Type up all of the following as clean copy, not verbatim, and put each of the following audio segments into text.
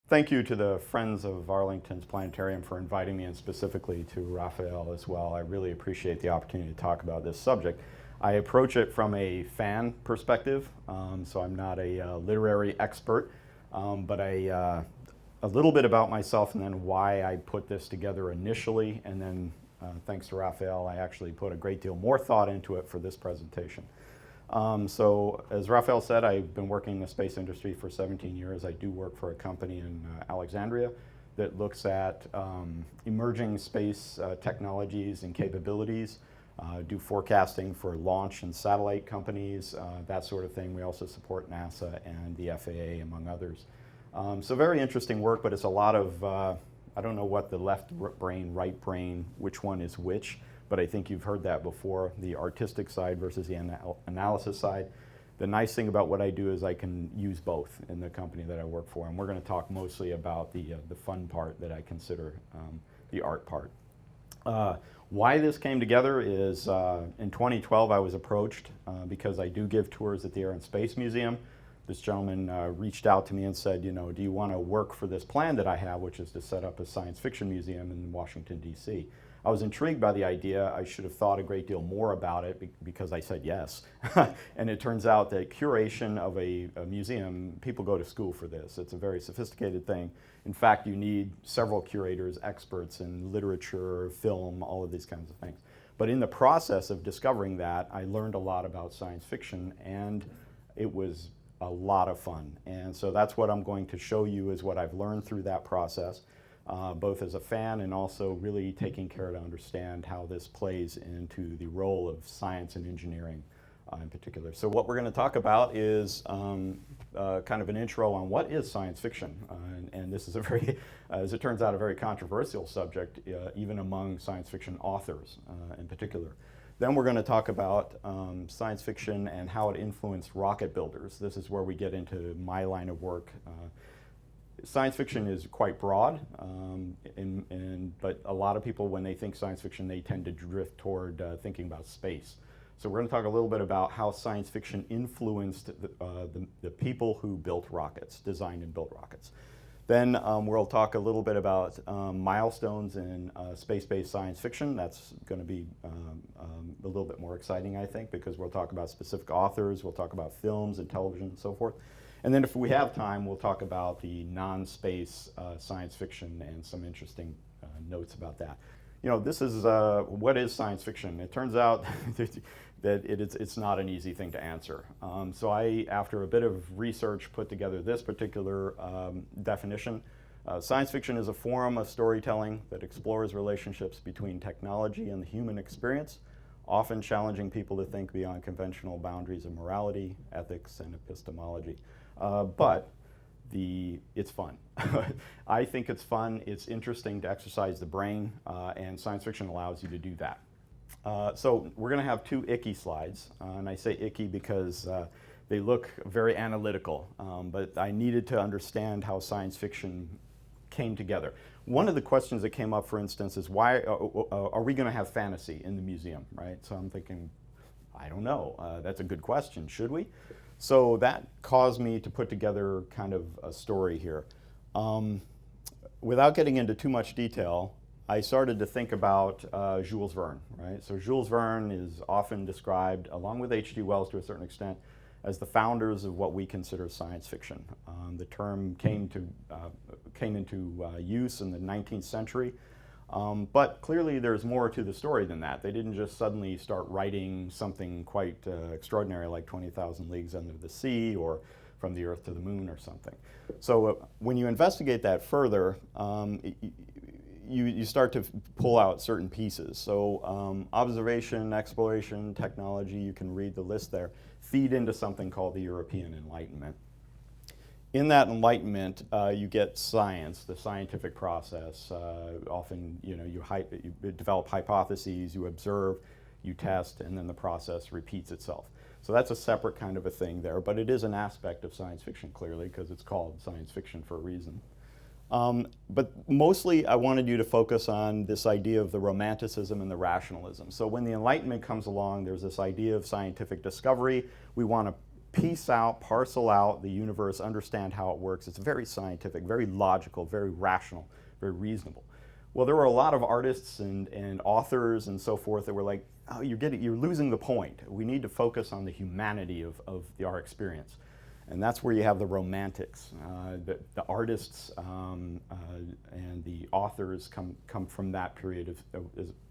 Thank you to the Friends of Arlington's Planetarium for inviting me, and specifically to Raphael as well. I really appreciate the opportunity to talk about this subject. I approach it from a fan perspective, so I'm not a literary expert, but a little bit about myself and then why I put this together initially, and then thanks to Raphael, I actually put a great deal more thought into it for this presentation. So as Raphael said, I've been working in the space industry for 17 years. I do work for a company in Alexandria that looks at emerging space technologies and capabilities, do forecasting for launch and satellite companies, that sort of thing. We also support NASA and the FAA, among others. So very interesting work, but it's a lot of, I don't know what the left brain, right brain, which one is which, but I think you've heard that before, the artistic side versus the analysis side. The nice thing about what I do is I can use both in the company that I work for, and we're going to talk mostly about the fun part that I consider the art part. Why this came together is in 2012 I was approached because I do give tours at the Air and Space Museum. This gentleman reached out to me and said, you know, do you want to work for this plan that I have, which is to set up a science fiction museum in Washington, D.C. I was intrigued by the idea. I should have thought a great deal more about it because I said yes. And it turns out that curation of a museum, people go to school for this. It's a very sophisticated thing. In fact, you need several curators, experts in literature, film, all of these kinds of things. But in the process of discovering that, I learned a lot about science fiction, and it was a lot of fun. And so that's what I'm going to show you is what I've learned through that process. Both as a fan and also really taking care to understand how this plays into the role of science and engineering in particular. So what we're going to talk about is kind of an intro on what is science fiction. And this is a very, as it turns out, a very controversial subject, even among science fiction authors in particular. Then we're going to talk about science fiction and how it influenced rocket builders. This is where we get into my line of work. Science fiction is quite broad, but a lot of people, when they think science fiction, they tend to drift toward thinking about space. So we're going to talk a little bit about how science fiction influenced the people who built rockets, designed and built rockets. Then we'll talk a little bit about milestones in space-based science fiction. That's going to be a little bit more exciting, I think, because we'll talk about specific authors, we'll talk about films and television and so forth. And then if we have time, we'll talk about the non-space science fiction and some interesting notes about that. You know, this is, what is science fiction? It turns out that it's not an easy thing to answer. So I, after a bit of research, put together this particular definition. Science fiction is a form of storytelling that explores relationships between technology and the human experience, often challenging people to think beyond conventional boundaries of morality, ethics, and epistemology. But it's fun. I think it's fun, it's interesting to exercise the brain, and science fiction allows you to do that. So we're going to have two icky slides, and I say icky because they look very analytical, but I needed to understand how science fiction came together. One of the questions that came up, for instance, is why are we going to have fantasy in the museum, right? So I'm thinking, I don't know. That's a good question. Should we? So that caused me to put together kind of a story here. Without getting into too much detail, I started to think about Jules Verne, right? So Jules Verne is often described, along with H.G. Wells to a certain extent, as the founders of what we consider science fiction. The term came into use in the 19th century. But clearly there's more to the story than that. They didn't just suddenly start writing something quite extraordinary like 20,000 Leagues Under the Sea or From the Earth to the Moon or something. So when you investigate that further, you start to pull out certain pieces. So observation, exploration, technology, you can read the list there, feed into something called the European Enlightenment. In that Enlightenment, you get science, the scientific process. Often, you develop hypotheses, you observe, you test, and then the process repeats itself. So that's a separate kind of a thing there, but it is an aspect of science fiction, clearly, because it's called science fiction for a reason. But mostly, I wanted you to focus on this idea of the romanticism and the rationalism. So when the Enlightenment comes along, there's this idea of scientific discovery. We want to piece out, parcel out the universe, understand how it works. It's very scientific, very logical, very rational, very reasonable. Well, there were a lot of artists and authors and so forth that were like, oh, you're losing the point. We need to focus on the humanity of our experience. And that's where you have the romantics. The artists and the authors come from that period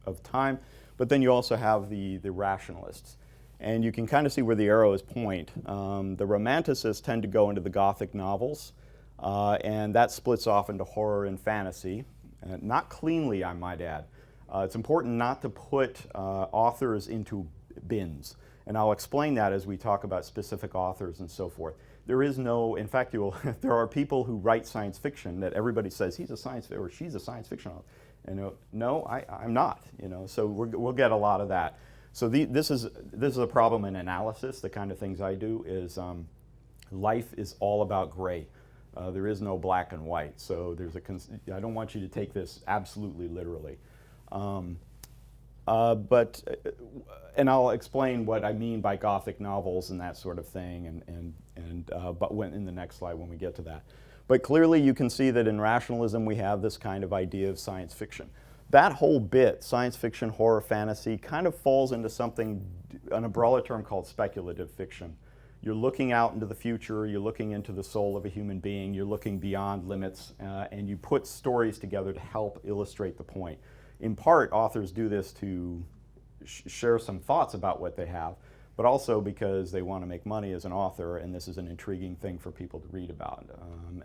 of time. But then you also have the rationalists. And you can kind of see where the arrows point. The romanticists tend to go into the Gothic novels, and that splits off into horror and fantasy. Not cleanly, I might add. It's important not to put authors into bins. And I'll explain that as we talk about specific authors and so forth. There is no, in fact, there are people who write science fiction that everybody says he's a science or she's a science fiction author. And no, I'm not. So we'll get a lot of that. So this is a problem in analysis. The kind of things I do is life is all about gray. There is no black and white. So I don't want you to take this absolutely literally. And I'll explain what I mean by Gothic novels and that sort of thing, but in the next slide when we get to that. But clearly you can see that in rationalism we have this kind of idea of science fiction. That whole bit, science fiction, horror, fantasy, kind of falls into something, an umbrella term called speculative fiction. You're looking out into the future, you're looking into the soul of a human being, you're looking beyond limits, and you put stories together to help illustrate the point. In part, authors do this to share some thoughts about what they have, but also because they want to make money as an author, and this is an intriguing thing for people to read about.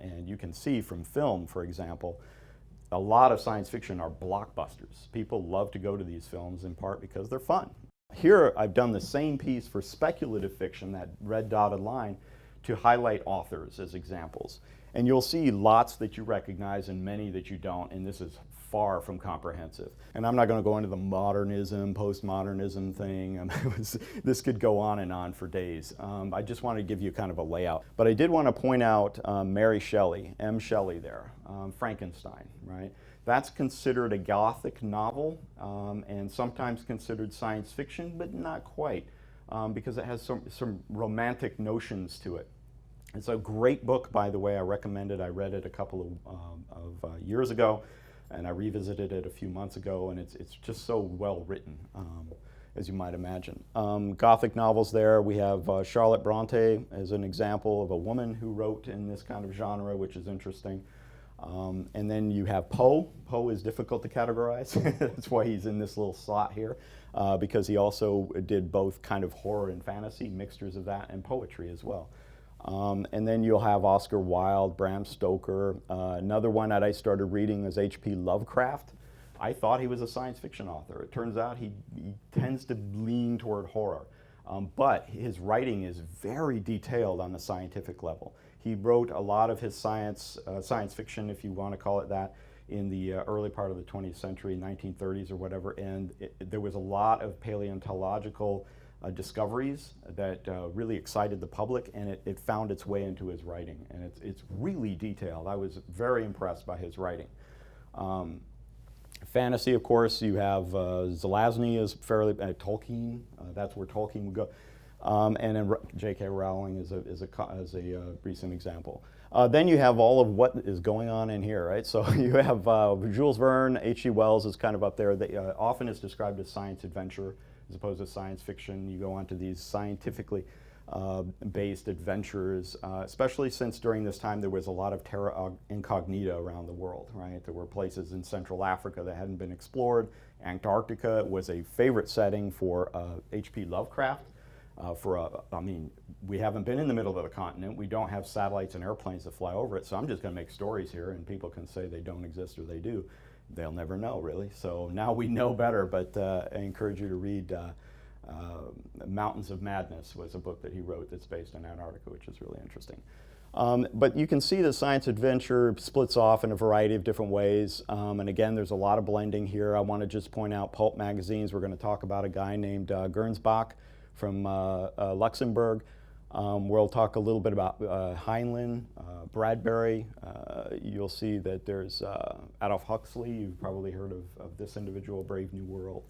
And you can see from film, for example, a lot of science fiction are blockbusters. People love to go to these films in part because they're fun. Here I've done the same piece for speculative fiction, that red dotted line, to highlight authors as examples. And you'll see lots that you recognize and many that you don't, and this is far from comprehensive. And I'm not going to go into the modernism, postmodernism thing. This could go on and on for days. I just wanted to give you kind of a layout. But I did want to point out Mary Shelley, M. Shelley there, Frankenstein, right? That's considered a Gothic novel and sometimes considered science fiction, but not quite, because it has some romantic notions to it. It's a great book, by the way. I recommend it. I read it a couple of years ago, and I revisited it a few months ago, and it's just so well written, as you might imagine. Gothic novels there, we have Charlotte Bronte as an example of a woman who wrote in this kind of genre, which is interesting. And then you have Poe. Poe is difficult to categorize. That's why he's in this little slot here, because he also did both kind of horror and fantasy, mixtures of that, and poetry as well. And then you'll have Oscar Wilde, Bram Stoker. Another one that I started reading is H.P. Lovecraft. I thought he was a science fiction author. It turns out he tends to lean toward horror. But his writing is very detailed on the scientific level. He wrote a lot of his science fiction, if you want to call it that, in the early part of the 20th century, 1930s or whatever, and there was a lot of paleontological discoveries that really excited the public, and it found its way into his writing, and it's really detailed. I was very impressed by his writing. Fantasy, of course, you have Zelazny is fairly, Tolkien, that's where Tolkien would go. And then J.K. Rowling is a recent example. Then you have all of what is going on in here, right? So you have Jules Verne, H.G. Wells is kind of up there. They, often is described as science adventure as opposed to science fiction. You go on to these scientifically based adventures, especially since during this time there was a lot of terra incognita around the world, right? There were places in Central Africa that hadn't been explored. Antarctica was a favorite setting for H.P. Lovecraft. I mean, we haven't been in the middle of the continent. We don't have satellites and airplanes that fly over it, so I'm just going to make stories here, and people can say they don't exist or they do. They'll never know, really. So now we know better, but I encourage you to read Mountains of Madness was a book that he wrote that's based in Antarctica, which is really interesting. But you can see the science adventure splits off in a variety of different ways. And again, there's a lot of blending here. I want to just point out pulp magazines. We're going to talk about a guy named Guernsbach from Luxembourg. We'll talk a little bit about Heinlein, Bradbury. You'll see that there's Adolf Huxley. You've probably heard of this individual, Brave New World.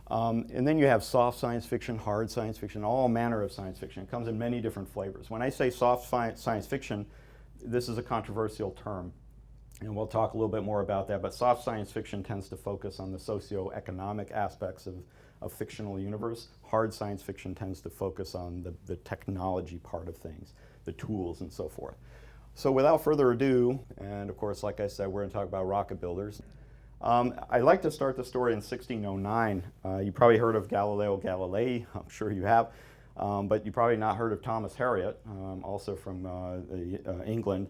And then you have soft science fiction, hard science fiction, all manner of science fiction. It comes in many different flavors. When I say soft science fiction, this is a controversial term, and we'll talk a little bit more about that, but soft science fiction tends to focus on the socioeconomic aspects of fictional universe. Hard science fiction tends to focus on the technology part of things, the tools and so forth. So without further ado, and of course, like I said, we're going to talk about rocket builders. I'd like to start the story in 1609. You probably heard of Galileo Galilei, I'm sure you have, but you probably not heard of Thomas Harriot, also from England.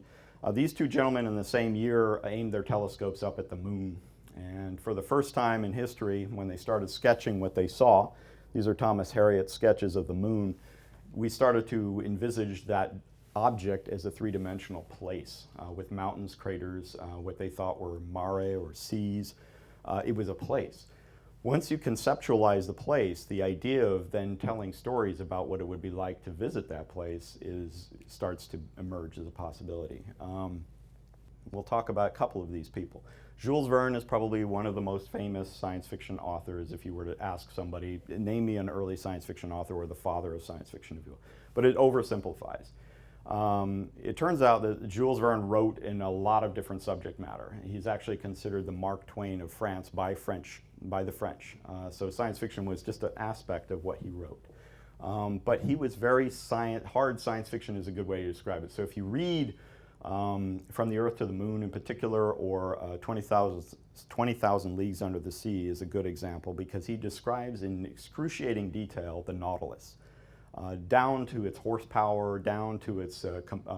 These two gentlemen in the same year aimed their telescopes up at the moon. And for the first time in history, when they started sketching what they saw, these are Thomas Harriot's sketches of the moon, we started to envisage that object as a three-dimensional place with mountains, craters, what they thought were mare or seas. It was a place. Once you conceptualize the place, the idea of then telling stories about what it would be like to visit that place starts to emerge as a possibility. We'll talk about a couple of these people. Jules Verne is probably one of the most famous science fiction authors. If you were to ask somebody, name me an early science fiction author or the father of science fiction, if you will. But it oversimplifies. It turns out that Jules Verne wrote in a lot of different subject matter. He's actually considered the Mark Twain of France by the French. So science fiction was just an aspect of what he wrote. But he was very hard science fiction is a good way to describe it. So if you read From the Earth to the Moon in particular, or 20,000 Leagues Under the Sea is a good example, because he describes in excruciating detail the Nautilus. Down to its horsepower, down to its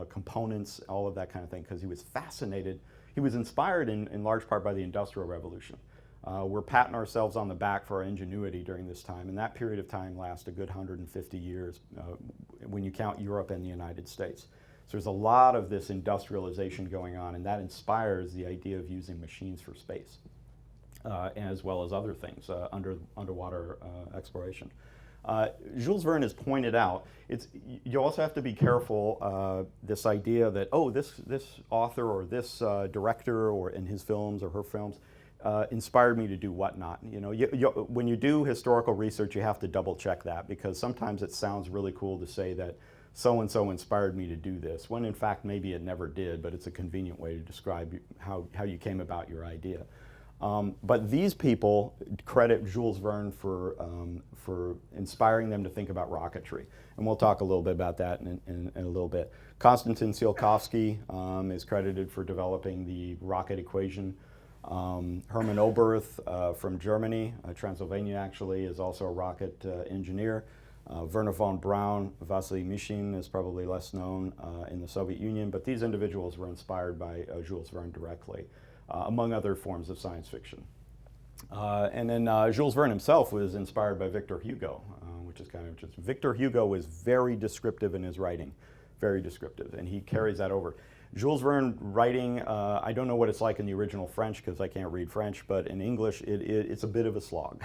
components, all of that kind of thing, because he was fascinated. He was inspired in large part by the Industrial Revolution. We're patting ourselves on the back for our ingenuity during this time, and that period of time lasts a good 150 years when you count Europe and the United States. So there's a lot of this industrialization going on, and that inspires the idea of using machines for space, as well as other things, underwater exploration. Jules Verne has pointed out, you also have to be careful, this idea that, oh, this author or this director or in his films or her films inspired me to do whatnot. You know, when you do historical research, you have to double check that, because sometimes it sounds really cool to say that so-and-so inspired me to do this, when in fact maybe it never did, but it's a convenient way to describe how you came about your idea. But these people credit Jules Verne for inspiring them to think about rocketry. And we'll talk a little bit about that in a little bit. Konstantin Tsiolkovsky is credited for developing the rocket equation. Hermann Oberth from Germany, Transylvania actually, is also a rocket engineer. Werner von Braun, Vasily Mishin is probably less known in the Soviet Union, but these individuals were inspired by Jules Verne directly. Among other forms of science fiction. And then Jules Verne himself was inspired by Victor Hugo, which is kind of interesting. Victor Hugo was very descriptive in his writing, very descriptive, and he carries that over. Jules Verne writing, I don't know what it's like in the original French because I can't read French, but in English it's a bit of a slog.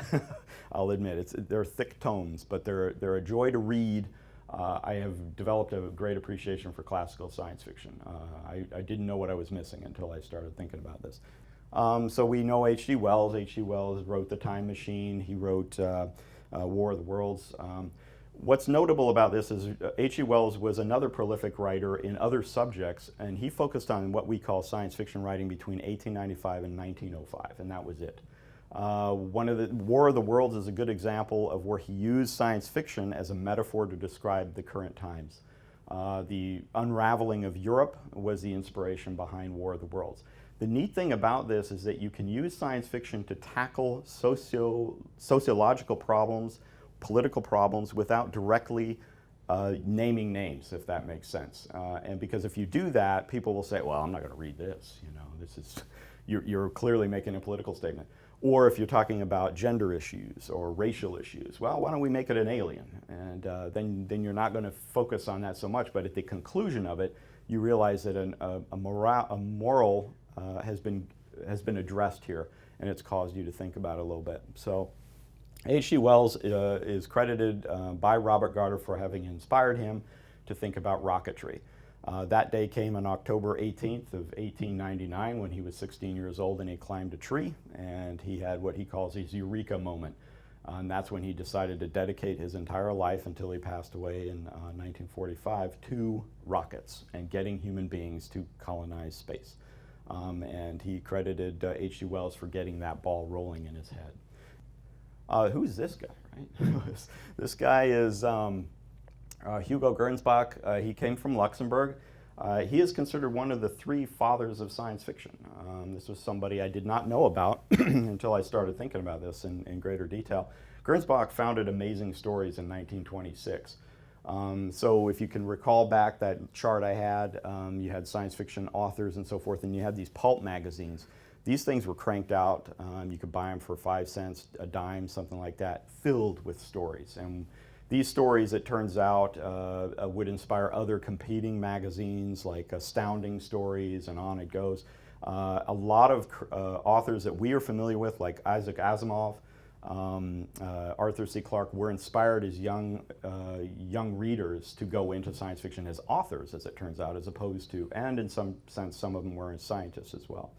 I'll admit, they're thick tomes, but they're a joy to read. I have developed a great appreciation for classical science fiction. I didn't know what I was missing until I started thinking about this. So we know H.G. Wells. H.G. Wells wrote The Time Machine. He wrote War of the Worlds. What's notable about this is H.G. Wells was another prolific writer in other subjects, and he focused on what we call science fiction writing between 1895 and 1905, and that was it. War of the Worlds is a good example of where he used science fiction as a metaphor to describe the current times. The unraveling of Europe was the inspiration behind War of the Worlds. The neat thing about this is that you can use science fiction to tackle sociological problems, political problems, without directly naming names, if that makes sense. And because if you do that, people will say, well, I'm not going to read this. You know, this is, you're clearly making a political statement. Or if you're talking about gender issues or racial issues, well, why don't we make it an alien? And then you're not going to focus on that so much. But at the conclusion of it, you realize that a moral has been addressed here, and it's caused you to think about it a little bit. So H.G. Wells is credited by Robert Goddard for having inspired him to think about rocketry. That day came on October 18th of 1899 when he was 16 years old, and he climbed a tree, and he had what he calls his eureka moment. And that's when he decided to dedicate his entire life until he passed away in 1945 to rockets and getting human beings to colonize space. And he credited H.G. Wells for getting that ball rolling in his head. Who's this guy, right? This guy is Hugo Guernsbach. He came from Luxembourg. He is considered one of the three fathers of science fiction. This was somebody I did not know about until I started thinking about this in greater detail. Guernsbach founded Amazing Stories in 1926. So if you can recall back that chart I had, you had science fiction authors and so forth, and you had these pulp magazines. These things were cranked out. You could buy them for 5 cents, a dime, something like that, filled with stories. And these stories, it turns out, would inspire other competing magazines like Astounding Stories, and on it goes. A lot of authors that we are familiar with, like Isaac Asimov, Arthur C. Clarke, were inspired as young readers to go into science fiction as authors, as it turns out, as opposed to, and in some sense, some of them were as scientists as well.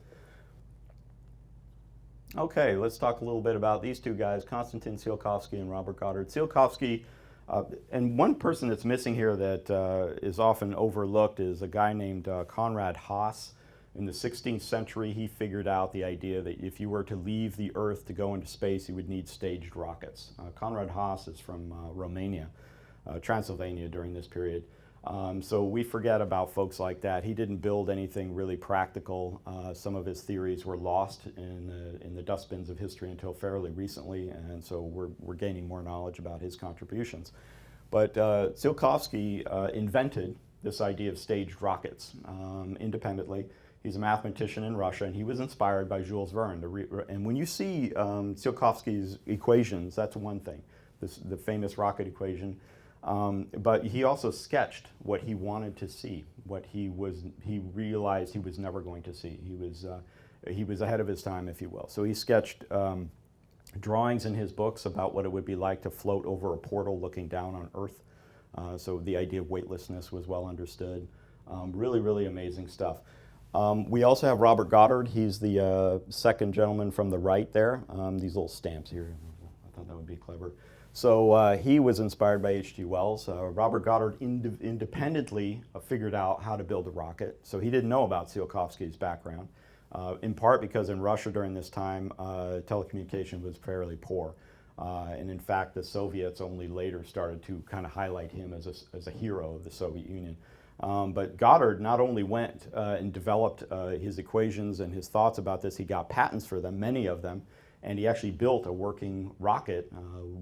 Okay, let's talk a little bit about these two guys, Konstantin Tsiolkovsky and Robert Goddard. Tsiolkovsky, and one person that's missing here that is often overlooked is a guy named Konrad Haas. In the 16th century, he figured out the idea that if you were to leave the Earth to go into space, you would need staged rockets. Konrad Haas is from Romania, Transylvania during this period. So we forget about folks like that. He didn't build anything really practical. Some of his theories were lost in the dustbins of history until fairly recently, and so we're gaining more knowledge about his contributions. But Tsiolkovsky invented this idea of staged rockets independently. He's a mathematician in Russia, and he was inspired by Jules Verne. And when you see Tsiolkovsky's equations, that's one thing, the famous rocket equation. But he also sketched what he wanted to see, what he realized he was never going to see. He was ahead of his time, if you will. So he sketched drawings in his books about what it would be like to float over a portal looking down on Earth. So the idea of weightlessness was well understood. Really, really amazing stuff. We also have Robert Goddard. He's the second gentleman from the right there. These little stamps here, I thought that would be clever. So he was inspired by H.G. Wells. Robert Goddard independently figured out how to build a rocket. So he didn't know about Tsiolkovsky's background, in part because in Russia during this time, telecommunication was fairly poor. And in fact, the Soviets only later started to kind of highlight him as a hero of the Soviet Union. But Goddard not only went and developed his equations and his thoughts about this, he got patents for them, many of them. And he actually built a working rocket,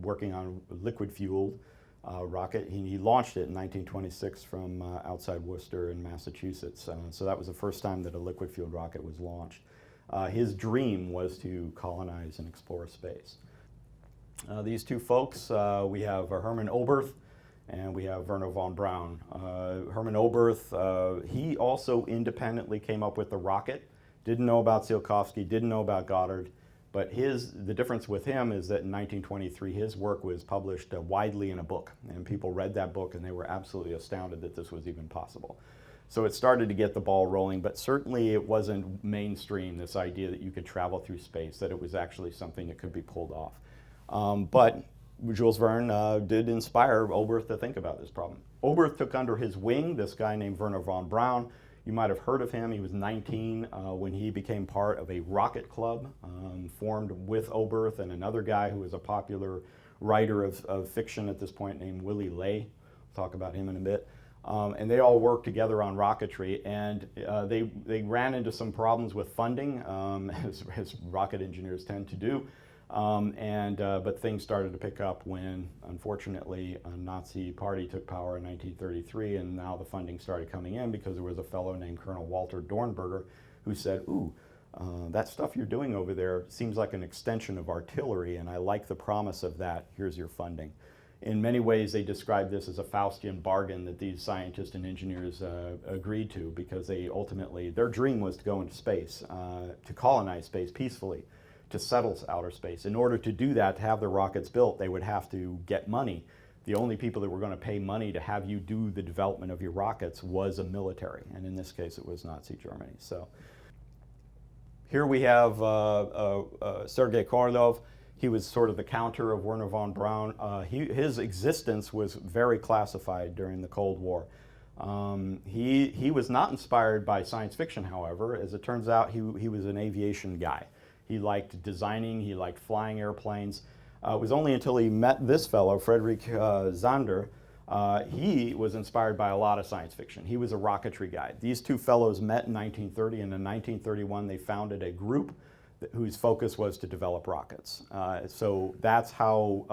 working on liquid-fueled rocket. He launched it in 1926 from outside Worcester in Massachusetts. So that was the first time that a liquid-fueled rocket was launched. His dream was to colonize and explore space. These two folks, we have Hermann Oberth and we have Wernher von Braun. Hermann Oberth, he also independently came up with the rocket. Didn't know about Tsiolkovsky, didn't know about Goddard. But the difference with him is that in 1923, his work was published widely in a book. And people read that book and they were absolutely astounded that this was even possible. So it started to get the ball rolling, but certainly it wasn't mainstream, this idea that you could travel through space, that it was actually something that could be pulled off. But Jules Verne did inspire Oberth to think about this problem. Oberth took under his wing this guy named Wernher von Braun. You might have heard of him. He was 19 when he became part of a rocket club formed with Oberth and another guy who was a popular writer of fiction at this point named Willy Lay. We'll talk about him in a bit. And they all worked together on rocketry, and they ran into some problems with funding, as rocket engineers tend to do. But things started to pick up when, unfortunately, a Nazi party took power in 1933, and now the funding started coming in because there was a fellow named Colonel Walter Dornberger who said, ooh, that stuff you're doing over there seems like an extension of artillery, and I like the promise of that. Here's your funding. In many ways, they described this as a Faustian bargain that these scientists and engineers agreed to, because they ultimately, their dream was to go into space, to colonize space peacefully, to settle outer space. In order to do that, to have the rockets built, they would have to get money. The only people that were going to pay money to have you do the development of your rockets was a military, and in this case it was Nazi Germany. So here we have Sergey Korolyov. He was sort of the counter of Wernher von Braun. His existence was very classified during the Cold War. He was not inspired by science fiction, however. As it turns out, he was an aviation guy. He liked designing, he liked flying airplanes. It was only until he met this fellow, Friedrich Zander, he was inspired by a lot of science fiction. He was a rocketry guy. These two fellows met in 1930, and in 1931 they founded a group whose focus was to develop rockets. So that's how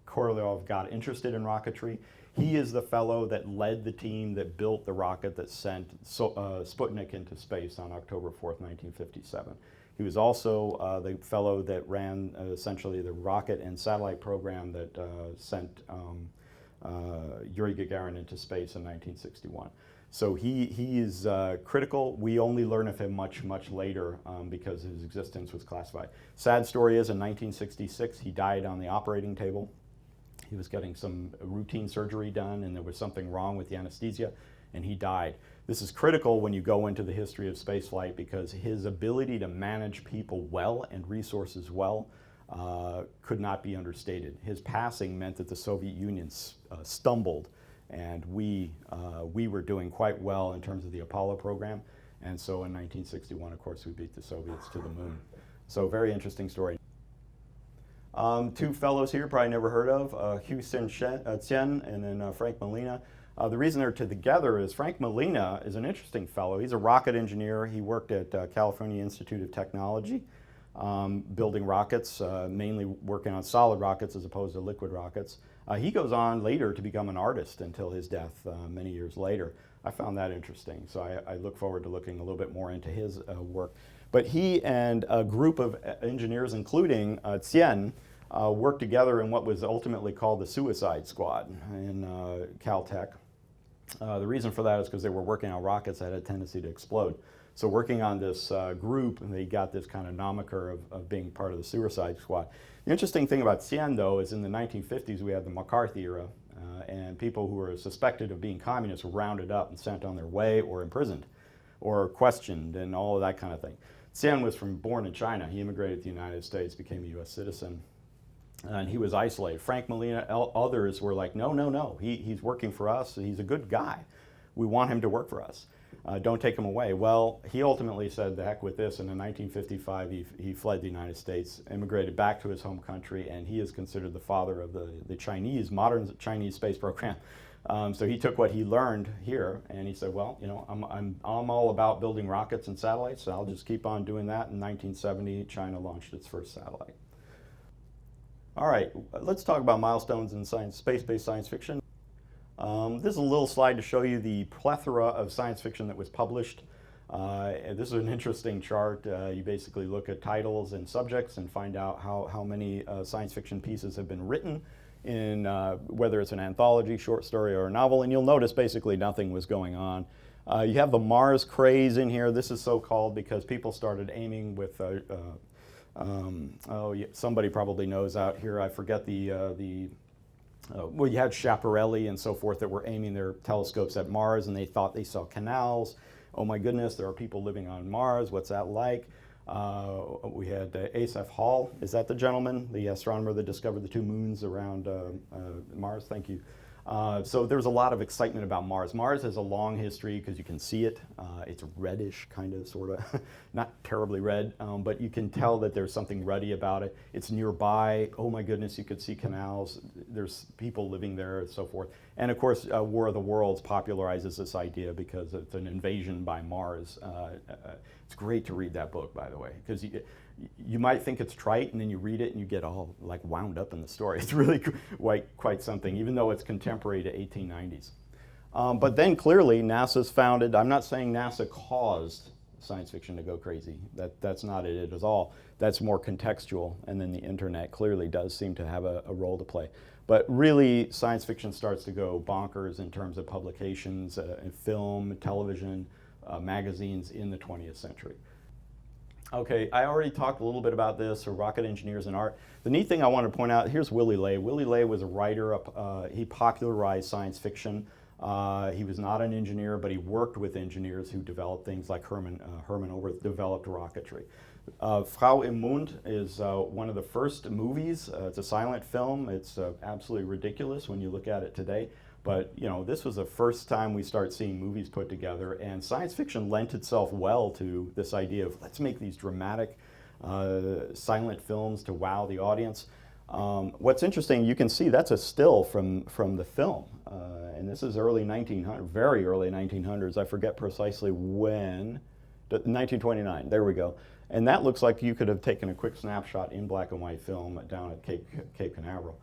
Korolyov got interested in rocketry. He is the fellow that led the team that built the rocket that sent Sputnik into space on October 4th, 1957. He was also the fellow that ran essentially the rocket and satellite program that sent Yuri Gagarin into space in 1961. So he is critical. We only learn of him much later because his existence was classified. Sad story is in 1966 he died on the operating table. He was getting some routine surgery done and there was something wrong with the anesthesia and he died. This is critical when you go into the history of spaceflight because his ability to manage people well and resources well could not be understated. His passing meant that the Soviet Union stumbled, and we were doing quite well in terms of the Apollo program. And so in 1961, of course, we beat the Soviets to the moon. So very interesting story. Two fellows here, probably never heard of, Hugh Guernsbach and then Frank Molina. The reason they're together is Frank Molina is an interesting fellow. He's a rocket engineer. He worked at California Institute of Technology, building rockets, mainly working on solid rockets as opposed to liquid rockets. He goes on later to become an artist until his death many years later. I found that interesting, so I look forward to looking a little bit more into his work. But he and a group of engineers, including Tien, worked together in what was ultimately called the Suicide Squad in Caltech. The reason for that is because they were working on rockets that had a tendency to explode. So working on this group, and they got this kind of moniker of being part of the Suicide Squad. The interesting thing about Tien, though, is in the 1950s we had the McCarthy era, and people who were suspected of being communists were rounded up and sent on their way or imprisoned or questioned and all of that kind of thing. Tien was born in China. He immigrated to the United States, became a U.S. citizen, and he was isolated. Frank Molina, others were like, no, he's working for us. He's a good guy. We want him to work for us. Don't take him away. Well, he ultimately said, the heck with this, and in 1955 he fled the United States, immigrated back to his home country, and he is considered the father of the Chinese, modern Chinese space program. So he took what he learned here, and he said, well, you know, I'm all about building rockets and satellites, so I'll just keep on doing that. In 1970, China launched its first satellite. All right, let's talk about milestones in space-based science fiction. This is a little slide to show you the plethora of science fiction that was published. This is an interesting chart. You basically look at titles and subjects and find out how many science fiction pieces have been written in whether it's an anthology, short story, or a novel, and you'll notice basically nothing was going on. You have the Mars craze in here. This is so called because people started aiming with somebody probably knows out here. I forget well, you had Schiaparelli and so forth that were aiming their telescopes at Mars, and they thought they saw canals. Oh my goodness, there are people living on Mars. What's that like? We had Asaph Hall. Is that the gentleman, the astronomer that discovered the two moons around Mars? Thank you. So there's a lot of excitement about Mars. Mars has a long history because you can see it. It's reddish, kind of, sort of, not terribly red, but you can tell that there's something ruddy about it. It's nearby. Oh my goodness, you could see canals. There's people living there and so forth. And of course, War of the Worlds popularizes this idea because it's an invasion by Mars. It's great to read that book, by the way, because you might think it's trite, and then you read it and you get all like wound up in the story. It's really quite something, even though it's contemporary to 1890s. But then clearly NASA's founded. I'm not saying NASA caused science fiction to go crazy. That's not it at all. That's more contextual, and then the internet clearly does seem to have a role to play. But really, science fiction starts to go bonkers in terms of publications, in film, television, magazines in the 20th century. Okay, I already talked a little bit about this, or rocket engineers and art. The neat thing I want to point out, here's Willy Lay. Willy Lay was a writer. He popularized science fiction. He was not an engineer, but he worked with engineers who developed things like Herman developed rocketry. Frau im Mond is one of the first movies. It's a silent film. It's absolutely ridiculous when you look at it today. But this was the first time we start seeing movies put together, and science fiction lent itself well to this idea of let's make these dramatic silent films to wow the audience. What's interesting, you can see that's a still from the film, and this is early 1900, very early 1900s. I forget precisely when, 1929. There we go. And that looks like you could have taken a quick snapshot in black and white film down at Cape Canaveral.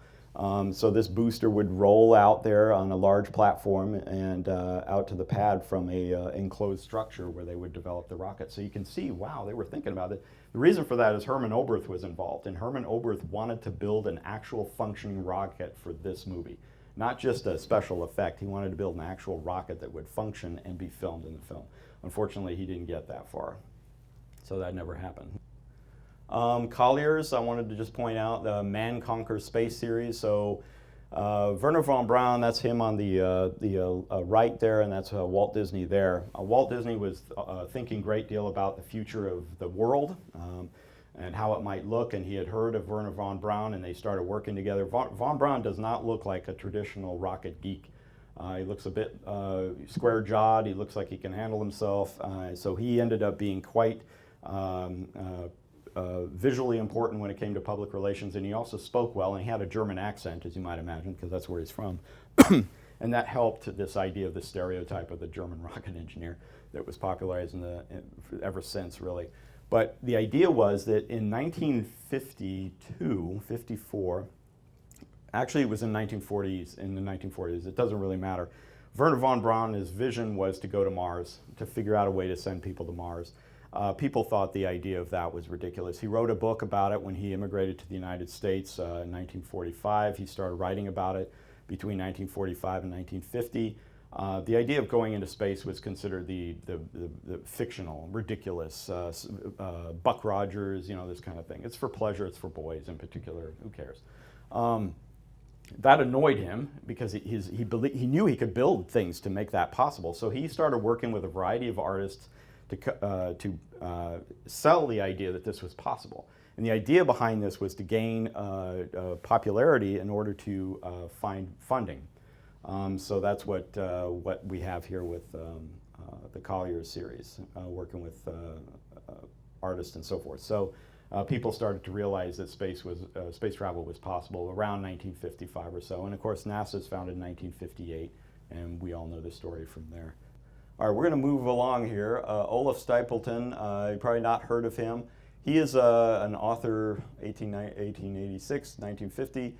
So this booster would roll out there on a large platform and out to the pad from a enclosed structure where they would develop the rocket. So you can see, wow, they were thinking about it. The reason for that is Herman Oberth was involved, and Herman Oberth wanted to build an actual functioning rocket for this movie. Not just a special effect. He wanted to build an actual rocket that would function and be filmed in the film. Unfortunately, he didn't get that far. So that never happened. Collier's, I wanted to just point out the Man Conquers Space series. So Wernher von Braun, that's him on the right there, and that's Walt Disney there. Walt Disney was thinking a great deal about the future of the world and how it might look, and he had heard of Wernher von Braun, and they started working together. Von Braun does not look like a traditional rocket geek. He looks a bit square-jawed. He looks like he can handle himself. So he ended up being quite visually important when it came to public relations, and he also spoke well, and he had a German accent, as you might imagine, because that's where he's from. And that helped this idea of the stereotype of the German rocket engineer that was popularized ever since, really. But the idea was that in 1952, 54, actually it was in the 1940s, it doesn't really matter. Wernher von Braun, his vision was to go to Mars, to figure out a way to send people to Mars. People thought the idea of that was ridiculous. He wrote a book about it when he immigrated to the United States in 1945. He started writing about it between 1945 and 1950. The idea of going into space was considered the fictional, ridiculous, Buck Rogers, this kind of thing. It's for pleasure, it's for boys in particular, who cares? That annoyed him because he knew he could build things to make that possible. So he started working with a variety of artists to sell the idea that this was possible. And the idea behind this was to gain popularity in order to find funding. So that's what we have here with the Collier's series, working with artists and so forth. So people started to realize that space travel was possible around 1955 or so. And of course, NASA's founded in 1958, and we all know the story from there. All right, we're going to move along here. Olaf Stippelton, you've probably not heard of him. He is an author, 1886, 1950.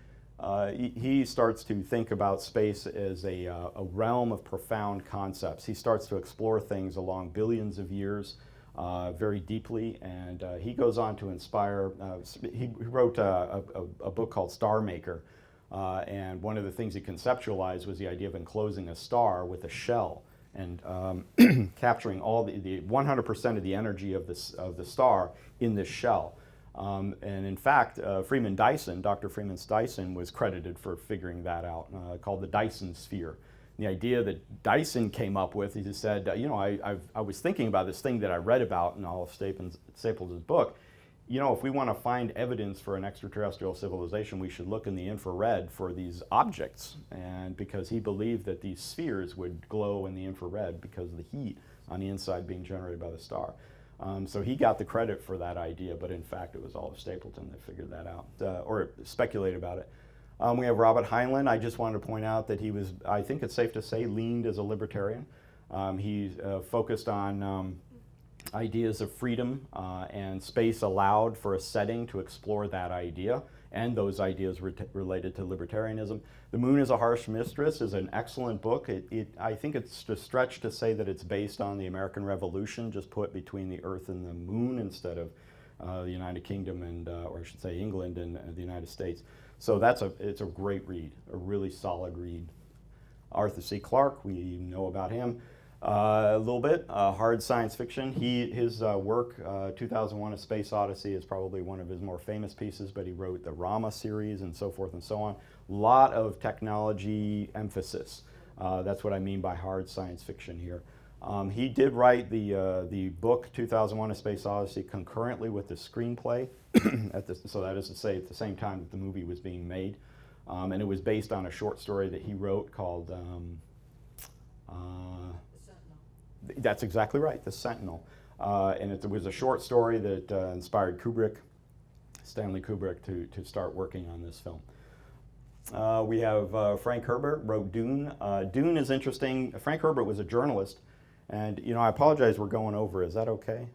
He starts to think about space as a realm of profound concepts. He starts to explore things along billions of years very deeply, and he goes on to inspire. He wrote a book called Star Maker, and one of the things he conceptualized was the idea of enclosing a star with a shell and capturing all the 100% of the energy of the star in this shell. And in fact, Freeman Dyson, Dr. Freeman Dyson, was credited for figuring that out, called the Dyson sphere. The idea that Dyson came up with, he just said, I was thinking about this thing that I read about in Olaf Stippelton's book. If we want to find evidence for an extraterrestrial civilization, we should look in the infrared for these objects. And because he believed that these spheres would glow in the infrared because of the heat on the inside being generated by the star. So he got the credit for that idea, but in fact it was Olaf Stippelton that figured that out, or speculated about it. We have Robert Heinlein. I just wanted to point out that he was, I think it's safe to say, leaned as a libertarian. He focused on ideas of freedom and space allowed for a setting to explore that idea and those ideas related to libertarianism. The Moon is a Harsh Mistress is an excellent book. I think it's a stretch to say that it's based on the American Revolution, just put between the Earth and the Moon instead of the United Kingdom and, or I should say England and the United States. So it's a great read, a really solid read. Arthur C. Clarke, we know about him a little bit. Hard science fiction. His work, 2001: A Space Odyssey, is probably one of his more famous pieces, but he wrote the Rama series and so forth and so on. A lot of technology emphasis. That's what I mean by hard science fiction here. He did write the book 2001: A Space Odyssey concurrently with the screenplay, so that is to say at the same time that the movie was being made. And it was based on a short story that he wrote called, The Sentinel. that's exactly right, The Sentinel. And it was a short story that inspired Stanley Kubrick, to start working on this film. We have Frank Herbert wrote Dune. Dune is interesting. Frank Herbert was a journalist, and I apologize we're going over. Is that okay?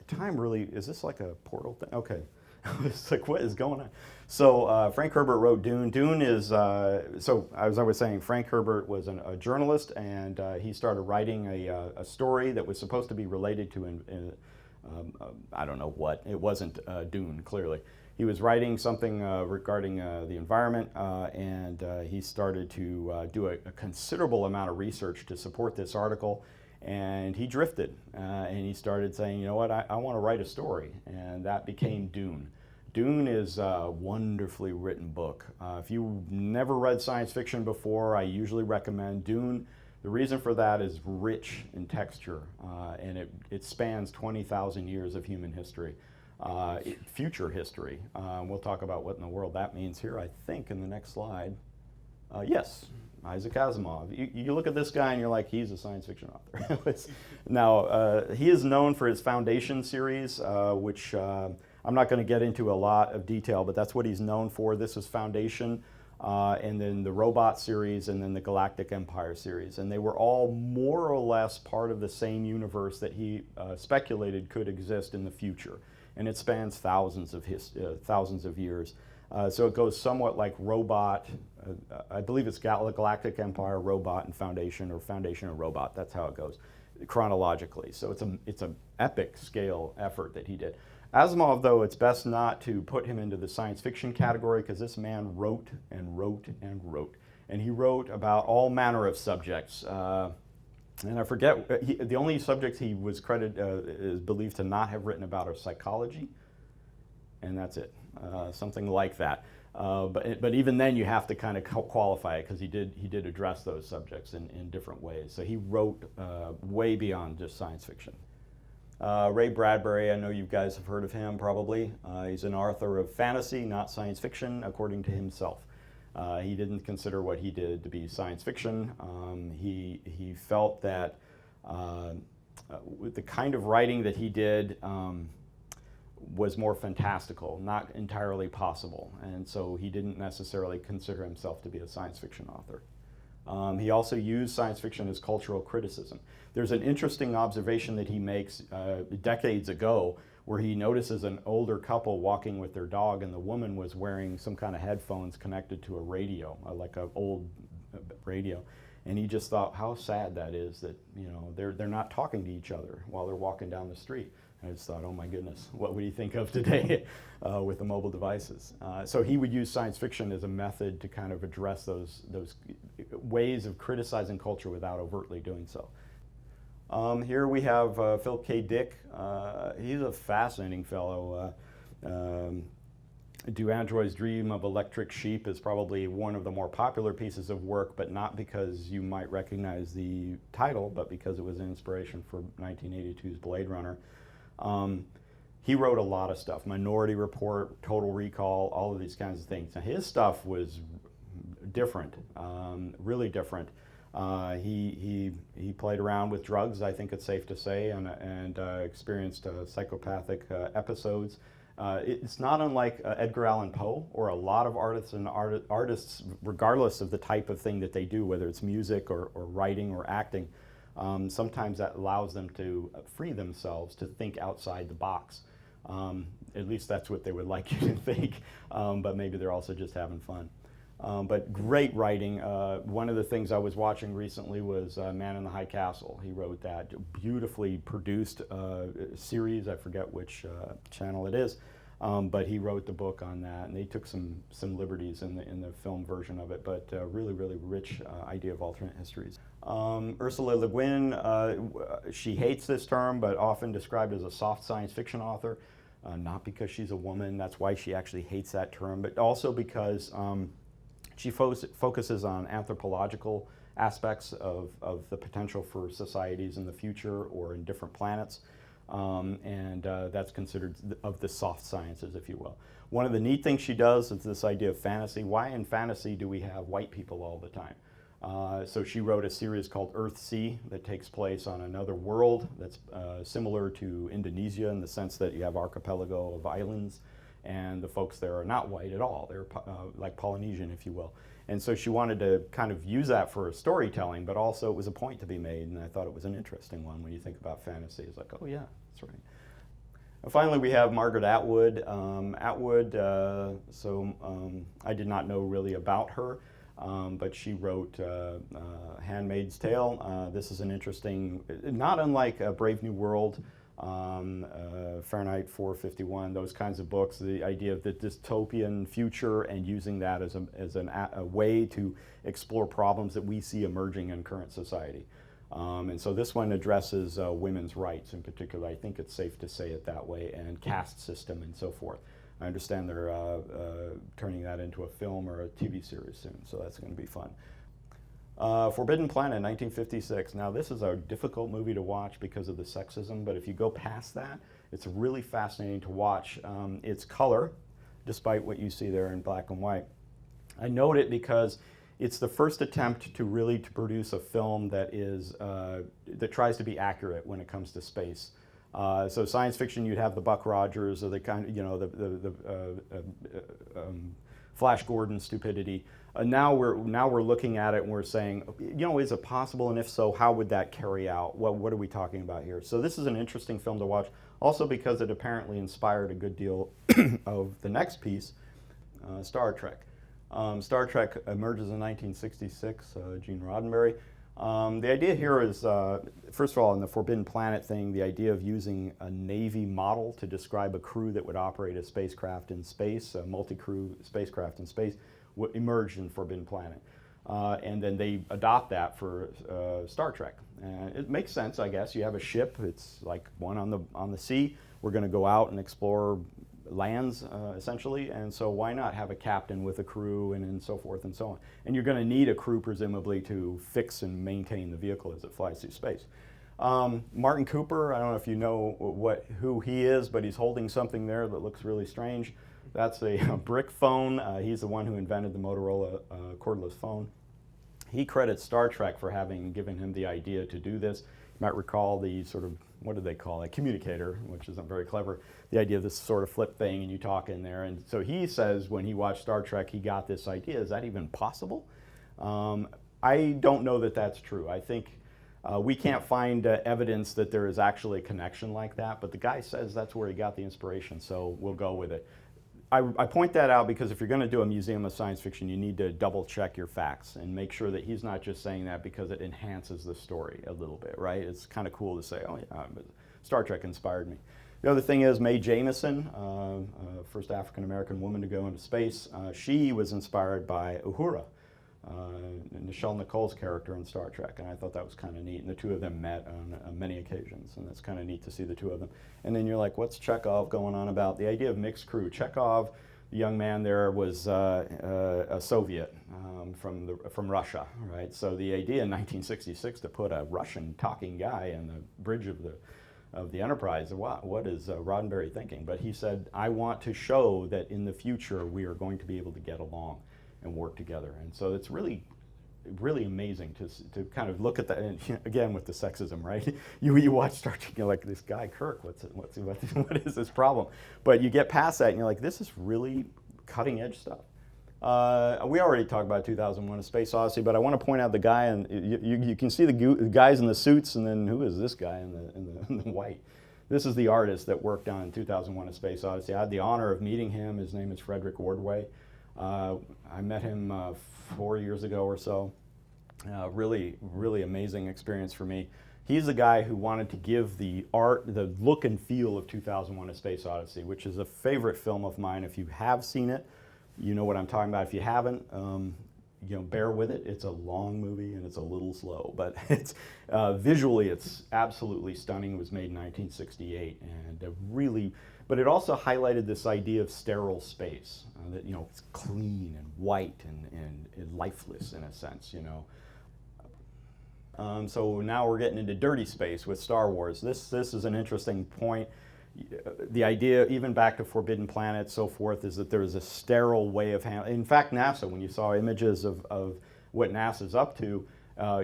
Time really, is this like a portal thing? Okay. It's like, what is going on? So Frank Herbert wrote Dune. Dune is, so as I was saying, Frank Herbert was a journalist, and he started writing a story that was supposed to be related to, I don't know what. It wasn't Dune, clearly. He was writing something regarding the environment, and he started to do a considerable amount of research to support this article. And he drifted, and he started saying, you know what, I want to write a story, and that became Dune. Dune is a wonderfully written book. If you've never read science fiction before, I usually recommend Dune. The reason for that is rich in texture, and it spans 20,000 years of human history, future history. We'll talk about what in the world that means here, I think, in the next slide. Yes. Isaac Asimov. You look at this guy and you're like, he's a science fiction author. Now, he is known for his Foundation series, which I'm not going to get into a lot of detail, but that's what he's known for. This is Foundation, and then the Robot series, and then the Galactic Empire series. And they were all more or less part of the same universe that he speculated could exist in the future. And it spans thousands of years. So it goes somewhat like Robot, I believe it's Galactic Empire, Robot, and Foundation, or Foundation and Robot. That's how it goes chronologically. So it's an epic scale effort that he did. Asimov, though, it's best not to put him into the science fiction category, because this man wrote and wrote and wrote. And he wrote about all manner of subjects. And I forget, the only subjects he was is believed to not have written about are psychology, and that's it. Something like that. But even then you have to kind of qualify it, because he did address those subjects in different ways. So he wrote way beyond just science fiction. Ray Bradbury, I know you guys have heard of him probably. He's an author of fantasy, not science fiction, according to himself. He didn't consider what he did to be science fiction. He felt that with the kind of writing that he did, was more fantastical, not entirely possible, and so he didn't necessarily consider himself to be a science fiction author. He also used science fiction as cultural criticism. There's an interesting observation that he makes decades ago, where he notices an older couple walking with their dog, and the woman was wearing some kind of headphones connected to a radio, like an old radio. And he just thought how sad that is, that they're not talking to each other while they're walking down the street. I just thought, oh my goodness, what would he think of today with the mobile devices? So he would use science fiction as a method to kind of address those ways of criticizing culture without overtly doing so. Here we have Philip K. Dick. He's a fascinating fellow. Do Androids Dream of Electric Sheep is probably one of the more popular pieces of work, but not because you might recognize the title, but because it was an inspiration for 1982's Blade Runner. He wrote a lot of stuff, Minority Report, Total Recall, all of these kinds of things. Now his stuff was different, really different. He played around with drugs, I think it's safe to say, and experienced psychopathic episodes. It's not unlike Edgar Allan Poe, or a lot of artists, regardless of the type of thing that they do, whether it's music or writing or acting. Sometimes that allows them to free themselves to think outside the box. At least that's what they would like you to think, but maybe they're also just having fun. But great writing. One of the things I was watching recently was Man in the High Castle. He wrote that beautifully produced series. I forget which channel it is, but he wrote the book on that, and they took some liberties in the film version of it. But really, really rich idea of alternate histories. Ursula Le Guin, she hates this term, but often described as a soft science fiction author. Not because she's a woman, that's why she actually hates that term, but also because she focuses on anthropological aspects of the potential for societies in the future or in different planets. That's considered of the soft sciences, if you will. One of the neat things she does is this idea of fantasy. Why in fantasy do we have white people all the time? So she wrote a series called Earthsea that takes place on another world that's similar to Indonesia in the sense that you have archipelago of islands, and the folks there are not white at all. They're like Polynesian, if you will. And so she wanted to kind of use that for storytelling, but also it was a point to be made, and I thought it was an interesting one when you think about fantasy. It's like, oh yeah, that's right. And finally, we have Margaret Atwood. I did not know really about her, but she wrote Handmaid's Tale. This is an interesting, not unlike Brave New World, Fahrenheit 451, those kinds of books, the idea of the dystopian future and using that as a way to explore problems that we see emerging in current society. And so this one addresses women's rights in particular. I think it's safe to say it that way, and caste system and so forth. I understand they're turning that into a film or a TV series soon, so that's going to be fun. Forbidden Planet, 1956. Now this is a difficult movie to watch because of the sexism, but if you go past that, it's really fascinating to watch. It's color, despite what you see there in black and white. I note it because it's the first attempt to produce a film that that tries to be accurate when it comes to space. So science fiction, you'd have the Buck Rogers or the kind of, the Flash Gordon stupidity. Now we're looking at it and we're saying, is it possible? And if so, how would that carry out? What are we talking about here? So this is an interesting film to watch, also because it apparently inspired a good deal of the next piece, Star Trek. Star Trek emerges in 1966, Gene Roddenberry. The idea here is, first of all, in the Forbidden Planet thing, the idea of using a Navy model to describe a crew that would operate a spacecraft in space, a multi-crew spacecraft in space, emerged in Forbidden Planet. And then they adopt that for Star Trek. It makes sense, I guess. You have a ship, it's like one on the sea. We're going to go out and explore lands, essentially, and so why not have a captain with a crew and so forth and so on. And you're going to need a crew, presumably, to fix and maintain the vehicle as it flies through space. Martin Cooper, I don't know if you know who he is, but he's holding something there that looks really strange. That's a brick phone. He's the one who invented the Motorola cordless phone. He credits Star Trek for having given him the idea to do this. You might recall the sort of, what do they call it, communicator, which isn't very clever, the idea of this sort of flip thing and you talk in there. And so he says when he watched Star Trek, he got this idea. Is that even possible? I don't know that that's true. I think we can't find evidence that there is actually a connection like that, but the guy says that's where he got the inspiration, so we'll go with it. I point that out because if you're going to do a museum of science fiction, you need to double check your facts and make sure that he's not just saying that because it enhances the story a little bit, right? It's kind of cool to say, oh yeah, Star Trek inspired me. The other thing is Mae Jemison, first African-American woman to go into space. She was inspired by Uhura, Nichelle Nichols' character in Star Trek, and I thought that was kind of neat. And the two of them met on many occasions, and that's kind of neat to see the two of them. And then you're like, what's Chekhov going on about? The idea of mixed crew. Chekhov, the young man there, was a Soviet from Russia, right? So the idea in 1966 to put a Russian talking guy on the bridge of the Enterprise, what is Roddenberry thinking? But he said, I want to show that in the future we are going to be able to get along and work together. And so it's really amazing to kind of look at that, and again with the sexism, right? You watch Star Trek, you're like, this guy Kirk, what is this problem? But you get past that and you're like, this is really cutting edge stuff. We already talked about 2001: A Space Odyssey, but I want to point out the guy, and you can see the guys in the suits, and then who is this guy in the white? This is the artist that worked on 2001: A Space Odyssey. I had the honor of meeting him. His name is Frederick Ordway. I met him 4 years ago or so. Really amazing experience for me. He's the guy who wanted to give the art, the look and feel of 2001: A Space Odyssey, which is a favorite film of mine. If you have seen it, you know what I'm talking about. If you haven't, bear with it. It's a long movie and it's a little slow, but it's visually it's absolutely stunning. It was made in 1968, and but it also highlighted this idea of sterile space, that it's clean and white and lifeless in a sense. So now we're getting into dirty space with Star Wars. This is an interesting point. The idea, even back to Forbidden Planet, so forth, is that there is a sterile way of handling. In fact, NASA, when you saw images of what NASA's up to,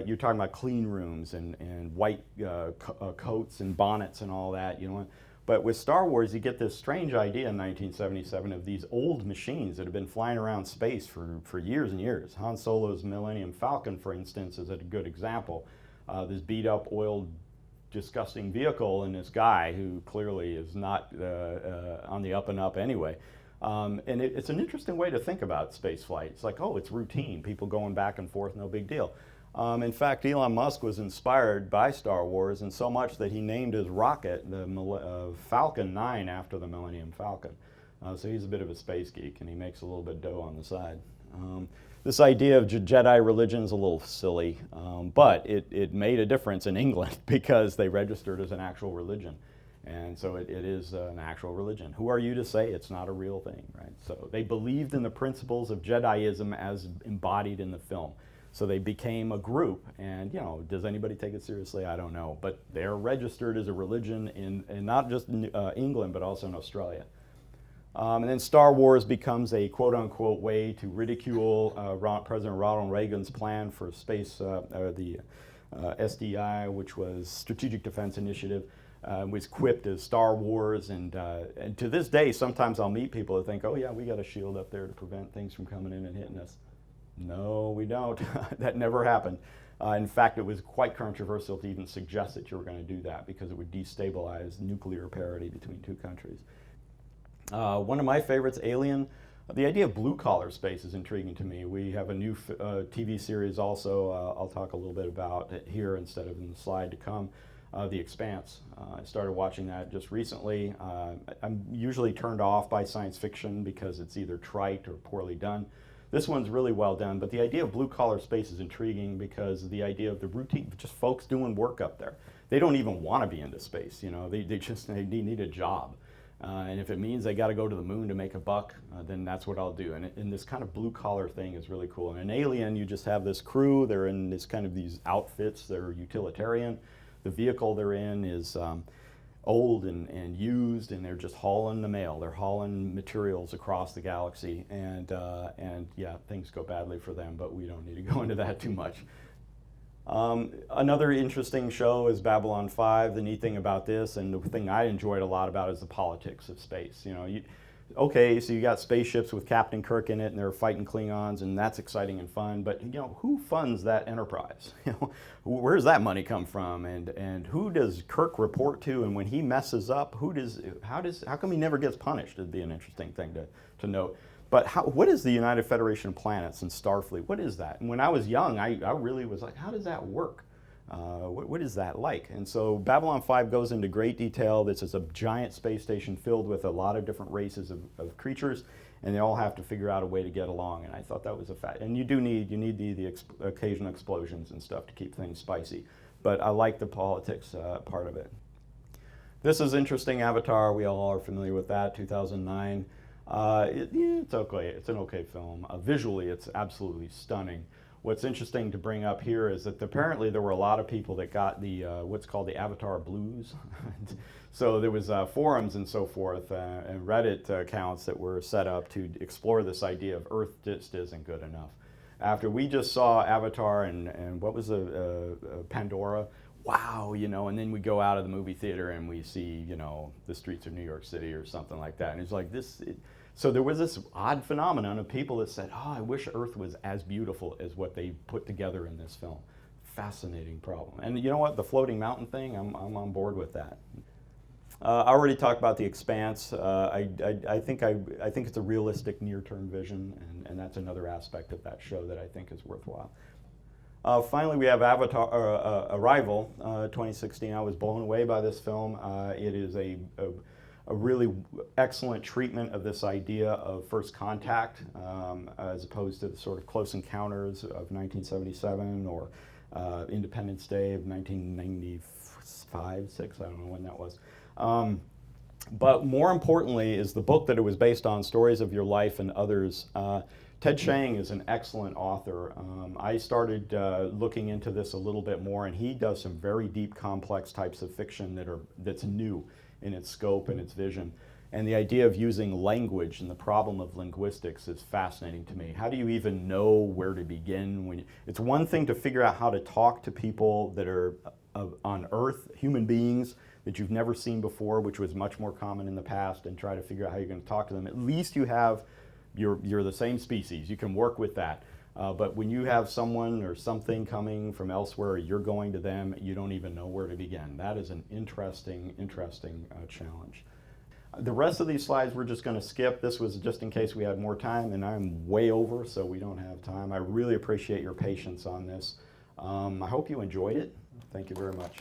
you're talking about clean rooms and white coats and bonnets and all that. But with Star Wars, you get this strange idea in 1977 of these old machines that have been flying around space for years and years. Han Solo's Millennium Falcon, for instance, is a good example. This beat-up, oiled, disgusting vehicle, and this guy who clearly is not on the up and up anyway. And it's an interesting way to think about space flight. It's like, oh, it's routine. People going back and forth, no big deal. In fact, Elon Musk was inspired by Star Wars, and so much that he named his rocket the Falcon 9 after the Millennium Falcon. So he's a bit of a space geek, and he makes a little bit of dough on the side. This idea of Jedi religion is a little silly, but it made a difference in England because they registered as an actual religion. And so it is an actual religion. Who are you to say it's not a real thing, right? So they believed in the principles of Jediism as embodied in the film. So they became a group, and does anybody take it seriously? I don't know. But they're registered as a religion in not just England, but also in Australia. And then Star Wars becomes a quote-unquote way to ridicule President Ronald Reagan's plan for space, the SDI, which was Strategic Defense Initiative, was quipped as Star Wars. And to this day, sometimes I'll meet people that think, oh yeah, we got a shield up there to prevent things from coming in and hitting us. No, we don't. That never happened. In fact, it was quite controversial to even suggest that you were going to do that because it would destabilize nuclear parity between two countries. One of my favorites, Alien. The idea of blue-collar space is intriguing to me. We have a new TV series also, I'll talk a little bit about it here instead of in the slide to come, The Expanse. I started watching that just recently. I'm usually turned off by science fiction because it's either trite or poorly done. This one's really well done, but the idea of blue-collar space is intriguing because the idea of the routine, just folks doing work up there. They don't even want to be into space, they need a job. And if it means they got to go to the moon to make a buck, then that's what I'll do. And this kind of blue-collar thing is really cool. And in Alien, you just have this crew. They're in this kind of these outfits. They're utilitarian. The vehicle they're in is old and used, and they're just hauling the mail. They're hauling materials across the galaxy. And yeah, things go badly for them, but we don't need to go into that too much. Another interesting show is Babylon 5. The neat thing about this, and the thing I enjoyed a lot about, is the politics of space. Okay, so you got spaceships with Captain Kirk in it, and they're fighting Klingons, and that's exciting and fun. But who funds that enterprise? Where's that money come from? And who does Kirk report to? And when he messes up, how come he never gets punished? It'd be an interesting thing to note. But what is the United Federation of Planets and Starfleet? What is that? And when I was young, I really was like, how does that work? What is that like? And so Babylon 5 goes into great detail. This is a giant space station filled with a lot of different races of creatures, and they all have to figure out a way to get along. And I thought that was a fact. And you need the occasional explosions and stuff to keep things spicy. But I like the politics part of it. This is interesting. Avatar, we all are familiar with that, 2009. It's okay. It's an okay film. Visually, it's absolutely stunning. What's interesting to bring up here is that apparently there were a lot of people that got the what's called the Avatar blues. So there was forums and so forth and Reddit accounts that were set up to explore this idea of Earth just isn't good enough. After we just saw Avatar and what was Pandora, wow, and then we go out of the movie theater and we see, the streets of New York City or something like that. And it's like this. So there was this odd phenomenon of people that said, oh, I wish Earth was as beautiful as what they put together in this film. Fascinating problem. And you know what? The floating mountain thing, I'm on board with that. I already talked about The Expanse. I think it's a realistic near-term vision, and that's another aspect of that show that I think is worthwhile. Finally, we have Avatar Arrival, 2016. I was blown away by this film. It is a really excellent treatment of this idea of first contact, as opposed to the sort of Close Encounters of 1977 or Independence Day of 1995, 6, I don't know when that was. But more importantly is the book that it was based on, Stories of Your Life and Others. Ted Chiang is an excellent author. I started looking into this a little bit more, and he does some very deep, complex types of fiction that's new in its scope and its vision. And the idea of using language and the problem of linguistics is fascinating to me. How do you even know where to begin? It's one thing to figure out how to talk to people that are on Earth, human beings that you've never seen before, which was much more common in the past, and try to figure out how you're going to talk to them. At least you're the same species. You can work with that. But when you have someone or something coming from elsewhere, you're going to them, you don't even know where to begin. That is an interesting challenge. The rest of these slides we're just going to skip. This was just in case we had more time, and I'm way over, so we don't have time. I really appreciate your patience on this. I hope you enjoyed it. Thank you very much.